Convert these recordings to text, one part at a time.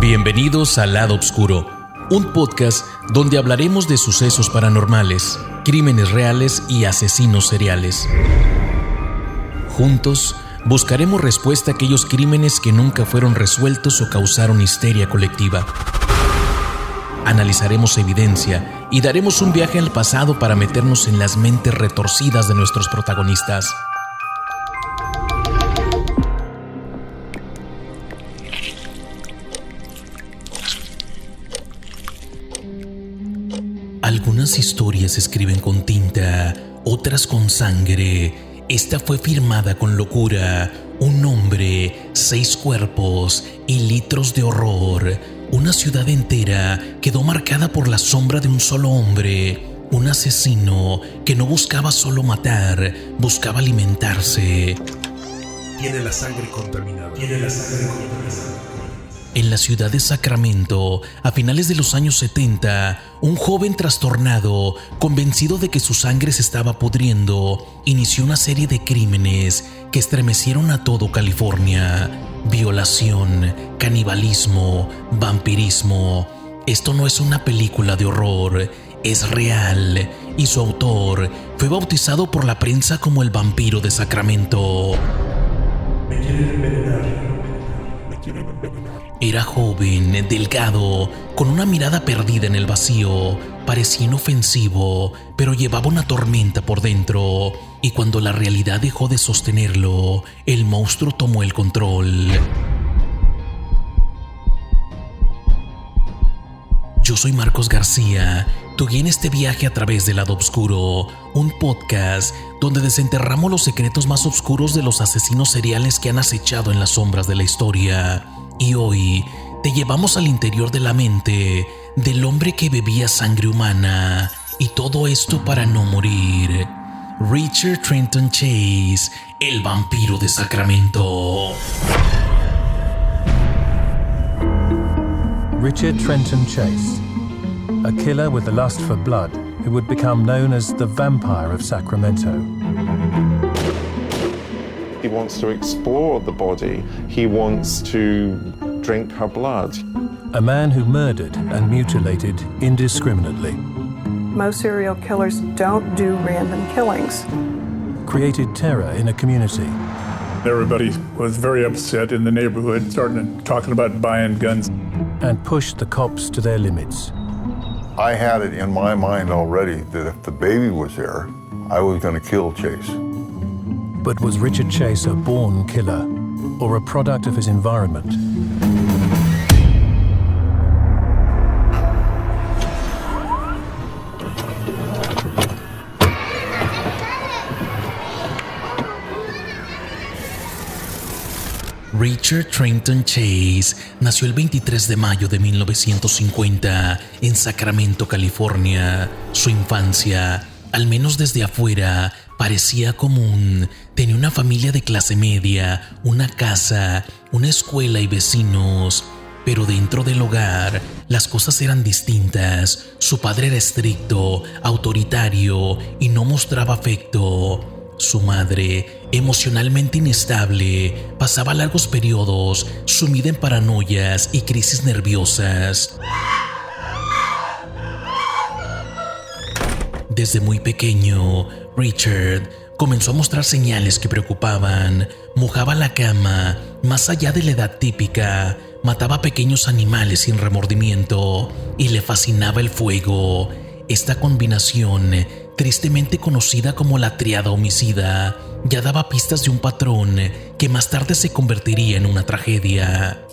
Bienvenidos al Lado Oscuro, un podcast donde hablaremos de sucesos paranormales, crímenes reales y asesinos seriales. Juntos, buscaremos respuesta a aquellos crímenes que nunca fueron resueltos o causaron histeria colectiva. Analizaremos evidencia y daremos un viaje al pasado para meternos en las mentes retorcidas de nuestros protagonistas. Algunas historias se escriben con tinta, otras con sangre. Esta fue firmada con locura. Un hombre, 6 cuerpos y litros de horror. Una ciudad entera quedó marcada por la sombra de un solo hombre. Un asesino que no buscaba solo matar, buscaba alimentarse. Tiene la sangre contaminada. En la ciudad de Sacramento, a finales de los años 70, un joven trastornado, convencido de que su sangre se estaba pudriendo, inició una serie de crímenes que estremecieron a todo California. Violación, canibalismo, vampirismo. Esto no es una película de horror, es real, y su autor fue bautizado por la prensa como el vampiro de Sacramento. Me quieren envenenar. Era joven, delgado, con una mirada perdida en el vacío. Parecía inofensivo, pero llevaba una tormenta por dentro. Y cuando la realidad dejó de sostenerlo, el monstruo tomó el control. Yo soy Marcos García, tu guía en este viaje a través del lado oscuro, un podcast donde desenterramos los secretos más oscuros de los asesinos seriales que han acechado en las sombras de la historia. Y hoy te llevamos al interior de la mente del hombre que bebía sangre humana, y todo esto para no morir. Richard Trenton Chase, el vampiro de Sacramento. Richard Trenton Chase, a killer with a lust for blood who would become known as the Vampire of Sacramento. He wants to explore the body. He wants to drink her blood. A man who murdered and mutilated indiscriminately. Most serial killers don't do random killings. Created terror in a community. Everybody was very upset in the neighborhood, talking about buying guns. And pushed the cops to their limits. I had it in my mind already that if the baby was there, I was going to kill Chase. But was Richard Chase a born killer or a product of his environment? Richard Trenton Chase nació el 23 de mayo de 1950 en Sacramento, California. Su infancia, al menos desde afuera, parecía común. Tenía una familia de clase media, una casa, una escuela y vecinos. Pero dentro del hogar, las cosas eran distintas. Su padre era estricto, autoritario y no mostraba afecto. Su madre, emocionalmente inestable, pasaba largos periodos sumida en paranoias y crisis nerviosas. Desde muy pequeño, Richard comenzó a mostrar señales que preocupaban. Mojaba la cama, más allá de la edad típica, mataba pequeños animales sin remordimiento y le fascinaba el fuego. Esta combinación, tristemente conocida como la triada homicida, ya daba pistas de un patrón que más tarde se convertiría en una tragedia.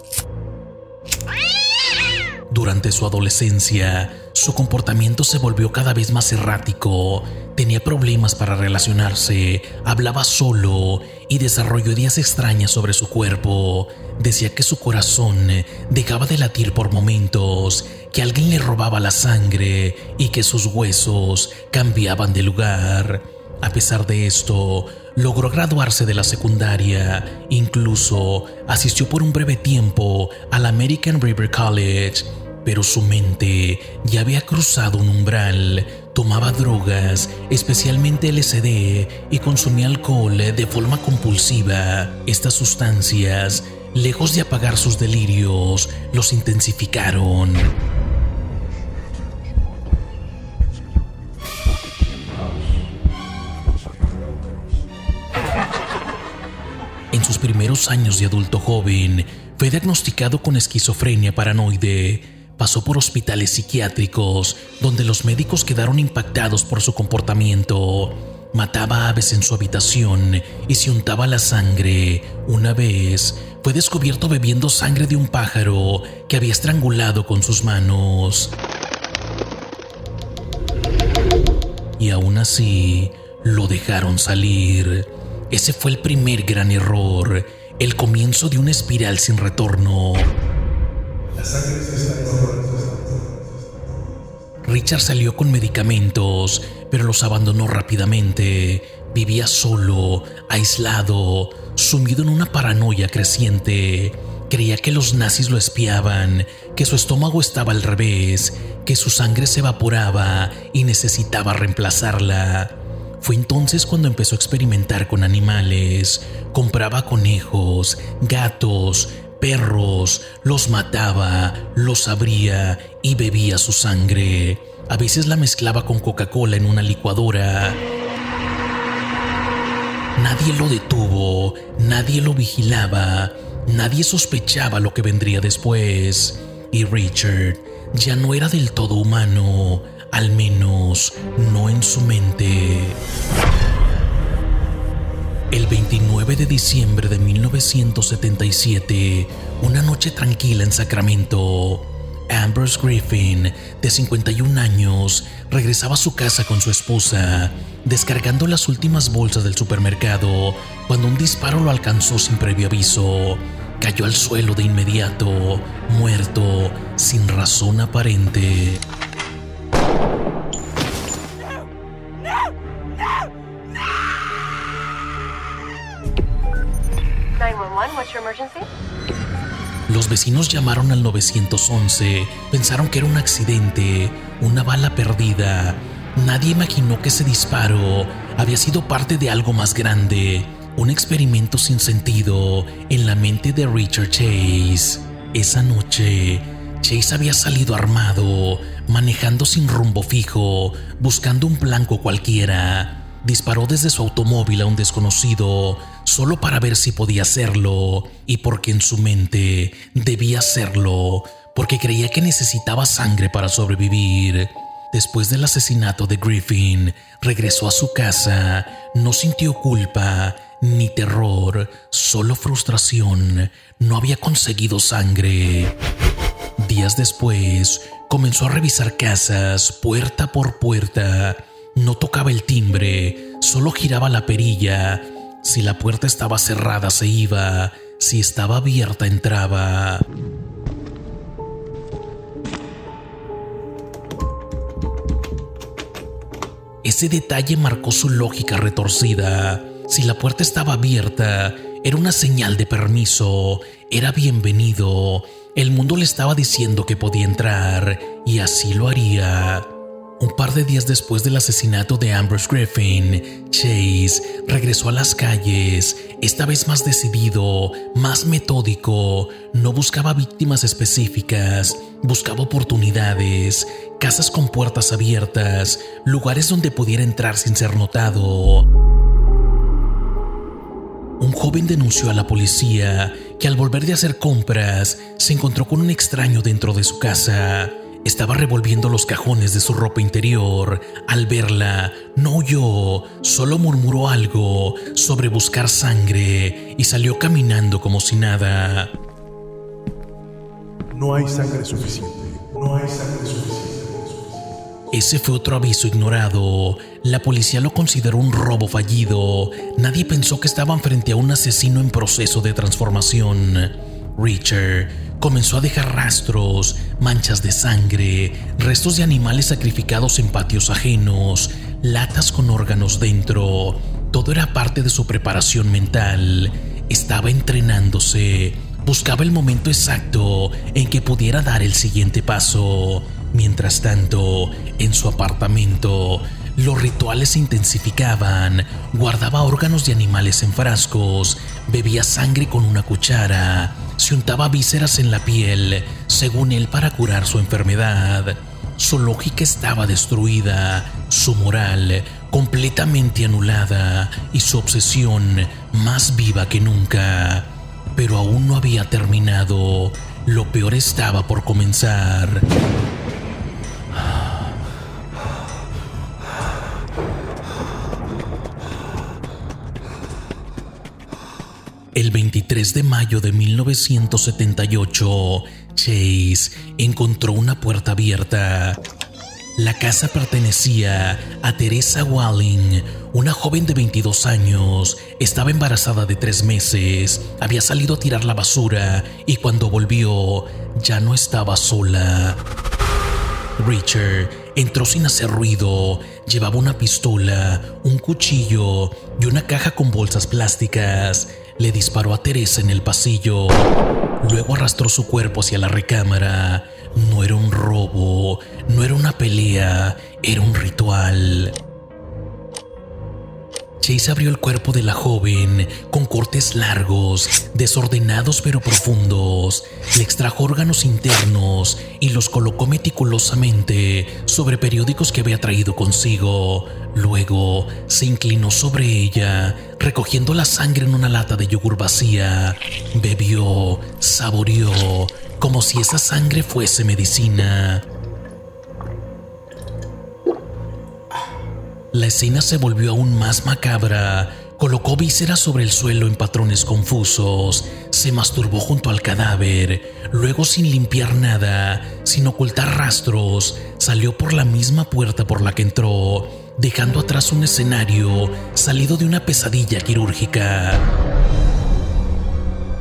Durante su adolescencia, su comportamiento se volvió cada vez más errático. Tenía problemas para relacionarse, hablaba solo y desarrolló ideas extrañas sobre su cuerpo. Decía que su corazón dejaba de latir por momentos, que alguien le robaba la sangre y que sus huesos cambiaban de lugar. A pesar de esto, logró graduarse de la secundaria. Incluso asistió por un breve tiempo al American River College. Pero su mente ya había cruzado un umbral. Tomaba drogas, especialmente LSD, y consumía alcohol de forma compulsiva. Estas sustancias lejos de apagar sus delirios, los intensificaron. En sus primeros años de adulto joven, fue diagnosticado con esquizofrenia paranoide. Pasó por hospitales psiquiátricos, donde los médicos quedaron impactados por su comportamiento. Mataba aves en su habitación y se untaba la sangre. Una vez, fue descubierto bebiendo sangre de un pájaro que había estrangulado con sus manos. Y aún así, lo dejaron salir. Ese fue el primer gran error, el comienzo de una espiral sin retorno. Richard salió con medicamentos, pero los abandonó rápidamente. Vivía solo, aislado, sumido en una paranoia creciente. Creía que los nazis lo espiaban, que su estómago estaba al revés, que su sangre se evaporaba y necesitaba reemplazarla. Fue entonces cuando empezó a experimentar con animales. Compraba conejos, gatos, perros, los mataba, los abría y bebía su sangre. A veces la mezclaba con Coca-Cola en una licuadora. Nadie lo detuvo, nadie lo vigilaba, nadie sospechaba lo que vendría después. Y Richard ya no era del todo humano, al menos no en su mente. El 29 de diciembre de 1977, una noche tranquila en Sacramento, Ambrose Griffin, de 51 años, regresaba a su casa con su esposa, descargando las últimas bolsas del supermercado, cuando un disparo lo alcanzó sin previo aviso. Cayó al suelo de inmediato, muerto, sin razón aparente. What's your emergency? Los vecinos llamaron al 911, pensaron que era un accidente, una bala perdida. Nadie imaginó que ese disparo había sido parte de algo más grande, un experimento sin sentido en la mente de Richard Chase. Esa noche, Chase había salido armado, manejando sin rumbo fijo, buscando un blanco cualquiera. Disparó desde su automóvil a un desconocido, solo para ver si podía hacerlo, y porque en su mente debía hacerlo, porque creía que necesitaba sangre para sobrevivir. Después del asesinato de Griffin, regresó a su casa. No sintió culpa ni terror, solo frustración. No había conseguido sangre. Días después, comenzó a revisar casas, puerta por puerta. No tocaba el timbre, solo giraba la perilla. Si la puerta estaba cerrada, se iba. Si estaba abierta, entraba. Ese detalle marcó su lógica retorcida. Si la puerta estaba abierta, era una señal de permiso, era bienvenido. El mundo le estaba diciendo que podía entrar, y así lo haría. Un par de días después del asesinato de Ambrose Griffin, Chase regresó a las calles, esta vez más decidido, más metódico. No buscaba víctimas específicas, buscaba oportunidades, casas con puertas abiertas, lugares donde pudiera entrar sin ser notado. Un joven denunció a la policía que al volver de hacer compras, se encontró con un extraño dentro de su casa. Estaba revolviendo los cajones de su ropa interior. Al verla, no huyó, solo murmuró algo sobre buscar sangre y salió caminando como si nada. No hay sangre suficiente. No hay sangre suficiente. Ese fue otro aviso ignorado. La policía lo consideró un robo fallido. Nadie pensó que estaban frente a un asesino en proceso de transformación. Richard comenzó a dejar rastros, manchas de sangre, restos de animales sacrificados en patios ajenos, latas con órganos dentro. Todo era parte de su preparación mental. Estaba entrenándose, buscaba el momento exacto en que pudiera dar el siguiente paso. Mientras tanto, en su apartamento, los rituales se intensificaban. Guardaba órganos de animales en frascos, bebía sangre con una cuchara, se untaba vísceras en la piel, según él, para curar su enfermedad. Su lógica estaba destruida, su moral completamente anulada y su obsesión más viva que nunca. Pero aún no había terminado. Lo peor estaba por comenzar. El 23 de mayo de 1978, Chase encontró una puerta abierta. La casa pertenecía a Teresa Walling, una joven de 22 años. Estaba embarazada de 3 meses, había salido a tirar la basura y cuando volvió ya no estaba sola. Richard entró sin hacer ruido. Llevaba una pistola, un cuchillo y una caja con bolsas plásticas. Le disparó a Teresa en el pasillo. Luego arrastró su cuerpo hacia la recámara. No era un robo, no era una pelea, era un ritual. Chase abrió el cuerpo de la joven con cortes largos, desordenados pero profundos. Le extrajo órganos internos y los colocó meticulosamente sobre periódicos que había traído consigo. Luego se inclinó sobre ella, recogiendo la sangre en una lata de yogur vacía. Bebió, saboreó, como si esa sangre fuese medicina. La escena se volvió aún más macabra. Colocó vísceras sobre el suelo en patrones confusos. Se masturbó junto al cadáver. Luego, sin limpiar nada, sin ocultar rastros, salió por la misma puerta por la que entró, dejando atrás un escenario salido de una pesadilla quirúrgica.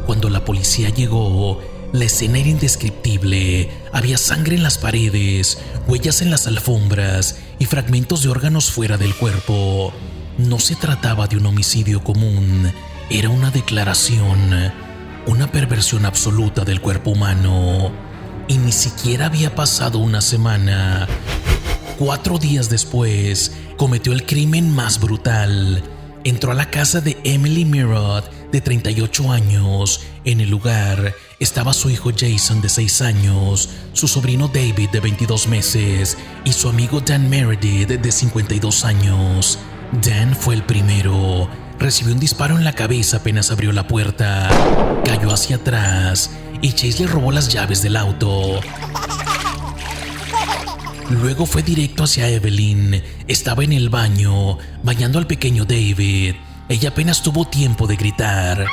Cuando la policía llegó, la escena era indescriptible. Había sangre en las paredes, huellas en las alfombras y fragmentos de órganos fuera del cuerpo. No se trataba de un homicidio común, era una declaración, una perversión absoluta del cuerpo humano. Y ni siquiera había pasado una semana. 4 días después, cometió el crimen más brutal. Entró a la casa de Emily Merritt, de 38 años. En el lugar estaba su hijo Jason, de 6 años, su sobrino David, de 22 meses, y su amigo Dan Meredith, de 52 años. Dan fue el primero. Recibió un disparo en la cabeza apenas abrió la puerta. Cayó hacia atrás y Chase le robó las llaves del auto. Luego fue directo hacia Evelyn. Estaba en el baño, bañando al pequeño David. Ella apenas tuvo tiempo de gritar.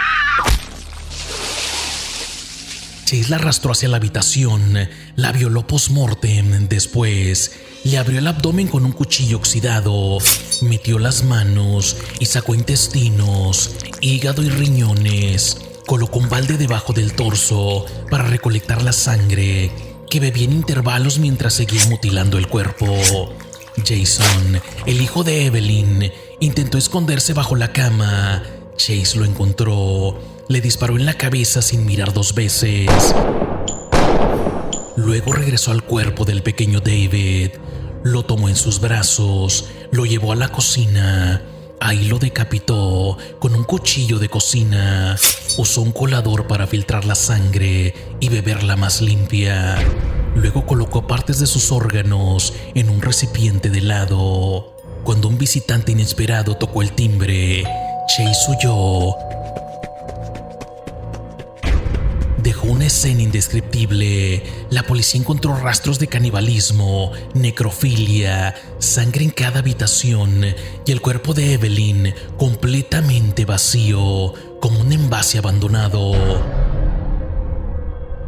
Chase la arrastró hacia la habitación, la violó post-mortem. Después, le abrió el abdomen con un cuchillo oxidado, metió las manos y sacó intestinos, hígado y riñones. Colocó un balde debajo del torso para recolectar la sangre, que bebía en intervalos mientras seguía mutilando el cuerpo. Jason, el hijo de Evelyn, intentó esconderse bajo la cama. Chase lo encontró, le disparó en la cabeza sin mirar 2 veces. Luego regresó al cuerpo del pequeño David, lo tomó en sus brazos, lo llevó a la cocina. Ahí lo decapitó con un cuchillo de cocina. Usó un colador para filtrar la sangre y beberla más limpia. Luego colocó partes de sus órganos en un recipiente de helado. Cuando un visitante inesperado tocó el timbre, Chase huyó. Dejó una escena indescriptible. La policía encontró rastros de canibalismo, necrofilia, sangre en cada habitación y el cuerpo de Evelyn completamente vacío, como un envase abandonado.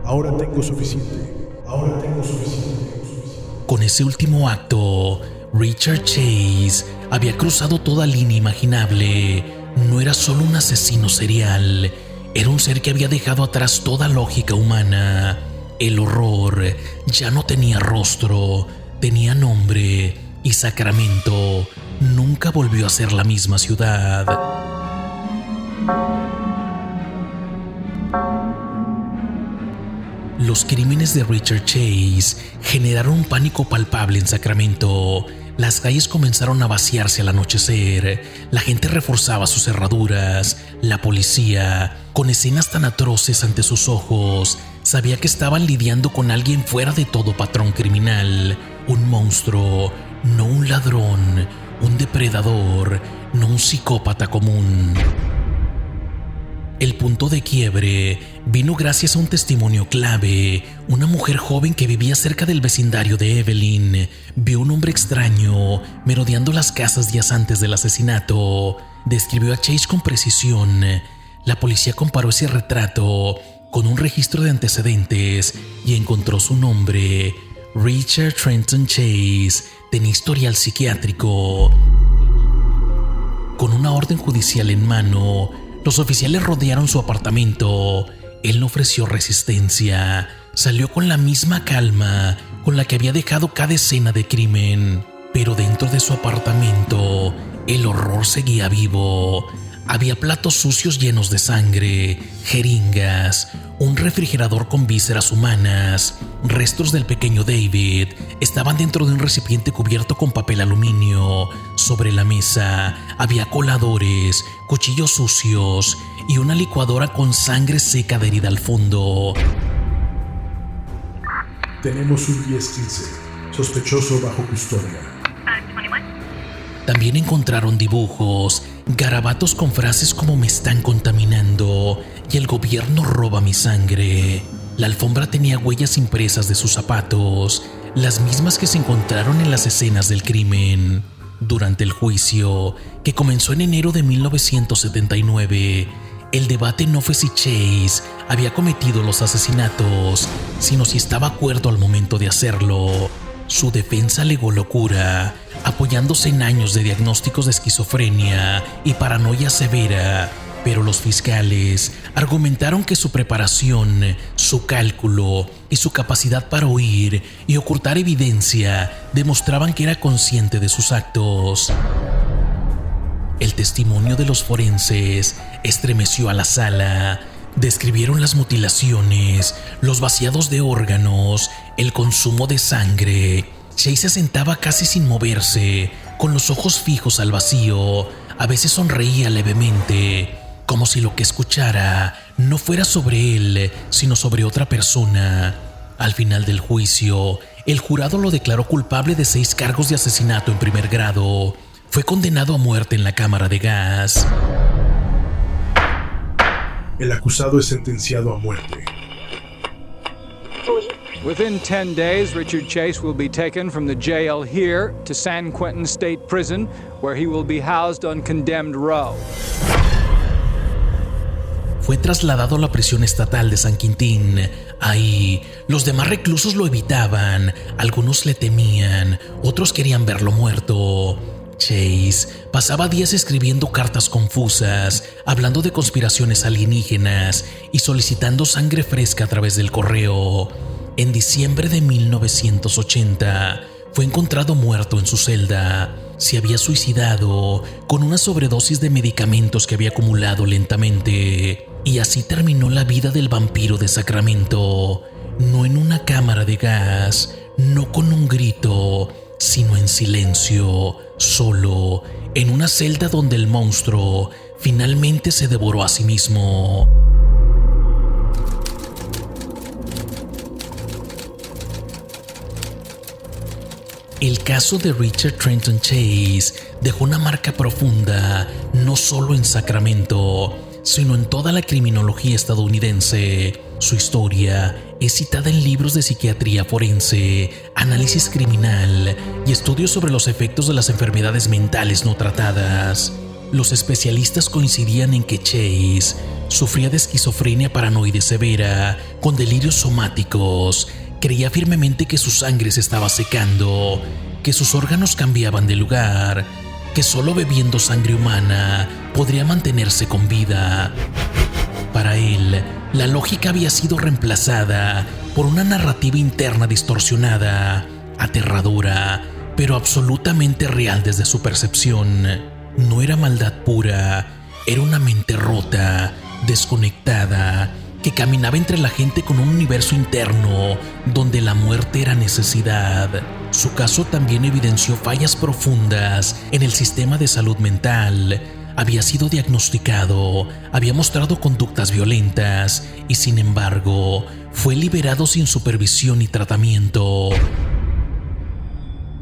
Ahora tengo suficiente. Ahora tengo suficiente. Con ese último acto, Richard Chase había cruzado toda línea imaginable. No era solo un asesino serial, era un ser que había dejado atrás toda lógica humana. El horror ya no tenía rostro, tenía nombre y Sacramento nunca volvió a ser la misma ciudad. Los crímenes de Richard Chase generaron un pánico palpable en Sacramento. Las calles comenzaron a vaciarse al anochecer. La gente reforzaba sus cerraduras. La policía, con escenas tan atroces ante sus ojos, sabía que estaban lidiando con alguien fuera de todo patrón criminal. Un monstruo, no un ladrón, un depredador, no un psicópata común. El punto de quiebre vino gracias a un testimonio clave. Una mujer joven que vivía cerca del vecindario de Evelyn vio un hombre extraño merodeando las casas días antes del asesinato. Describió a Chase con precisión. La policía comparó ese retrato con un registro de antecedentes y encontró su nombre. Richard Trenton Chase tenía historial psiquiátrico. Con una orden judicial en mano, los oficiales rodearon su apartamento. Él no ofreció resistencia. Salió con la misma calma con la que había dejado cada escena de crimen. Pero dentro de su apartamento, el horror seguía vivo. Había platos sucios llenos de sangre, jeringas, un refrigerador con vísceras humanas, restos del pequeño David estaban dentro de un recipiente cubierto con papel aluminio. Sobre la mesa había coladores, cuchillos sucios y una licuadora con sangre seca adherida al fondo. Tenemos un 10-15, sospechoso bajo custodia. También encontraron dibujos, garabatos con frases como "me están contaminando" y "el gobierno roba mi sangre". La alfombra tenía huellas impresas de sus zapatos, las mismas que se encontraron en las escenas del crimen. Durante el juicio, que comenzó en enero de 1979, el debate no fue si Chase había cometido los asesinatos, sino si estaba acuerdo al momento de hacerlo. Su defensa alegó locura, apoyándose en años de diagnósticos de esquizofrenia y paranoia severa, pero los fiscales argumentaron que su preparación, su cálculo y su capacidad para oír y ocultar evidencia demostraban que era consciente de sus actos. El testimonio de los forenses estremeció a la sala. Describieron las mutilaciones, los vaciados de órganos, el consumo de sangre. Chase se sentaba casi sin moverse, con los ojos fijos al vacío. A veces sonreía levemente, como si lo que escuchara no fuera sobre él, sino sobre otra persona. Al final del juicio, el jurado lo declaró culpable de 6 cargos de asesinato en primer grado. Fue condenado a muerte en la cámara de gas. El acusado es sentenciado a muerte. Within 10 days, Richard Chase will be taken from the jail here to San Quentin State Prison, where he will be housed on Condemned Row. Fue trasladado a la prisión estatal de San Quintín. Ahí, los demás reclusos lo evitaban. Algunos le temían, otros querían verlo muerto. Chase pasaba días escribiendo cartas confusas, hablando de conspiraciones alienígenas y solicitando sangre fresca a través del correo. En diciembre de 1980, fue encontrado muerto en su celda. Se había suicidado con una sobredosis de medicamentos que había acumulado lentamente. Y así terminó la vida del vampiro de Sacramento. No en una cámara de gas, no con un grito, sino en silencio, solo, en una celda donde el monstruo finalmente se devoró a sí mismo. El caso de Richard Trenton Chase dejó una marca profunda, no solo en Sacramento, sino en toda la criminología estadounidense. Su historia es citada en libros de psiquiatría forense, análisis criminal y estudios sobre los efectos de las enfermedades mentales no tratadas. Los especialistas coincidían en que Chase sufría de esquizofrenia paranoide severa, con delirios somáticos. Creía firmemente que su sangre se estaba secando, que sus órganos cambiaban de lugar, que solo bebiendo sangre humana podría mantenerse con vida. Para él, la lógica había sido reemplazada por una narrativa interna distorsionada, aterradora, pero absolutamente real desde su percepción. No era maldad pura, era una mente rota, desconectada, que caminaba entre la gente con un universo interno donde la muerte era necesidad. Su caso también evidenció fallas profundas en el sistema de salud mental. Había sido diagnosticado, había mostrado conductas violentas y, sin embargo, fue liberado sin supervisión y tratamiento.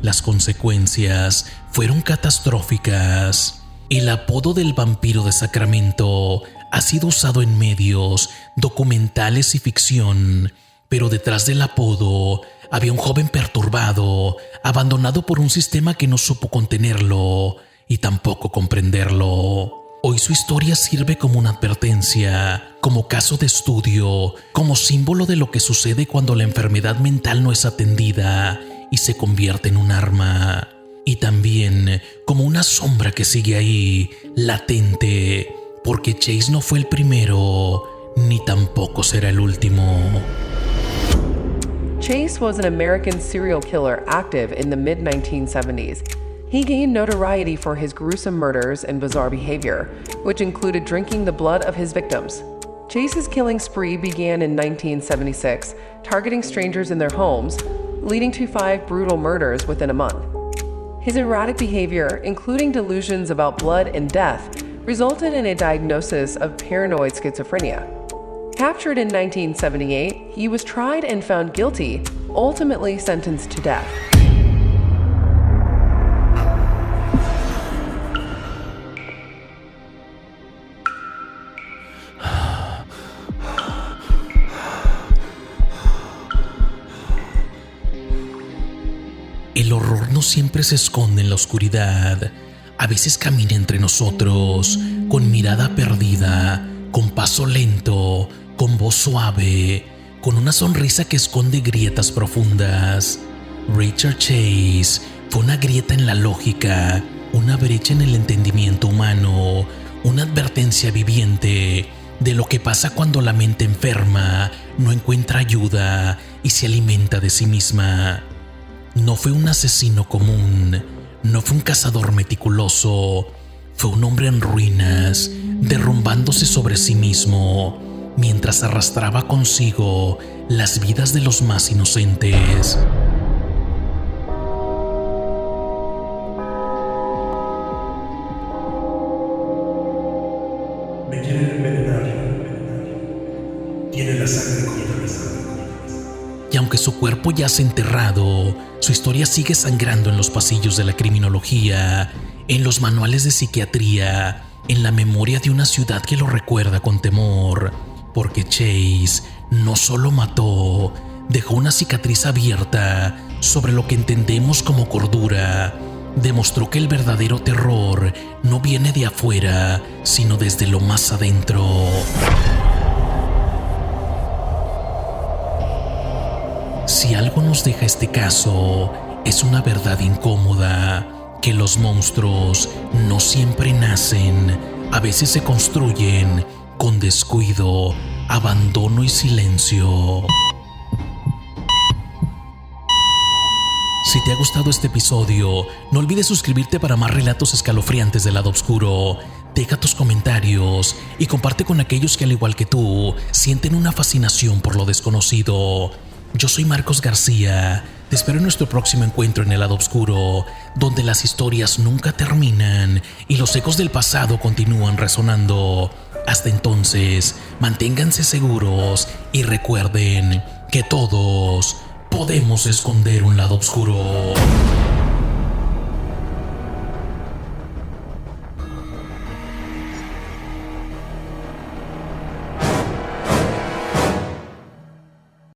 Las consecuencias fueron catastróficas. El apodo del vampiro de Sacramento ha sido usado en medios, documentales y ficción, pero detrás del apodo había un joven perturbado, abandonado por un sistema que no supo contenerlo y tampoco comprenderlo. Hoy su historia sirve como una advertencia, como caso de estudio, como símbolo de lo que sucede cuando la enfermedad mental no es atendida y se convierte en un arma. Y también como una sombra que sigue ahí, latente, porque Chase no fue el primero, ni tampoco será el último. Chase was an American serial killer active in the mid-1970s. He gained notoriety for his gruesome murders and bizarre behavior, which included drinking the blood of his victims. Chase's killing spree began in 1976, targeting strangers in their homes, leading to 5 brutal murders within a month. His erratic behavior, including delusions about blood and death, resulted in a diagnosis of paranoid schizophrenia. Captured in 1978, he was tried and found guilty, ultimately sentenced to death. El horror no siempre se esconde en la oscuridad. A veces camina entre nosotros, con mirada perdida, con paso lento, con voz suave, con una sonrisa que esconde grietas profundas. Richard Chase fue una grieta en la lógica, una brecha en el entendimiento humano, una advertencia viviente de lo que pasa cuando la mente enferma no encuentra ayuda y se alimenta de sí misma. No fue un asesino común, no fue un cazador meticuloso, fue un hombre en ruinas, derrumbándose sobre sí mismo, mientras arrastraba consigo las vidas de los más inocentes. Me quieren envenenar. Tiene la sangre contaminada. Y aunque su cuerpo yace enterrado, su historia sigue sangrando en los pasillos de la criminología, en los manuales de psiquiatría, en la memoria de una ciudad que lo recuerda con temor, porque Chase no solo mató, dejó una cicatriz abierta sobre lo que entendemos como cordura. Demostró que el verdadero terror no viene de afuera, sino desde lo más adentro. Si algo nos deja este caso, es una verdad incómoda, que los monstruos no siempre nacen, a veces se construyen con descuido, abandono y silencio. Si te ha gustado este episodio, no olvides suscribirte para más relatos escalofriantes del lado oscuro. Deja tus comentarios y comparte con aquellos que, al igual que tú, sienten una fascinación por lo desconocido. Yo soy Marcos García. Te espero en nuestro próximo encuentro en el lado oscuro, donde las historias nunca terminan y los ecos del pasado continúan resonando. Hasta entonces, manténganse seguros y recuerden que todos podemos esconder un lado oscuro.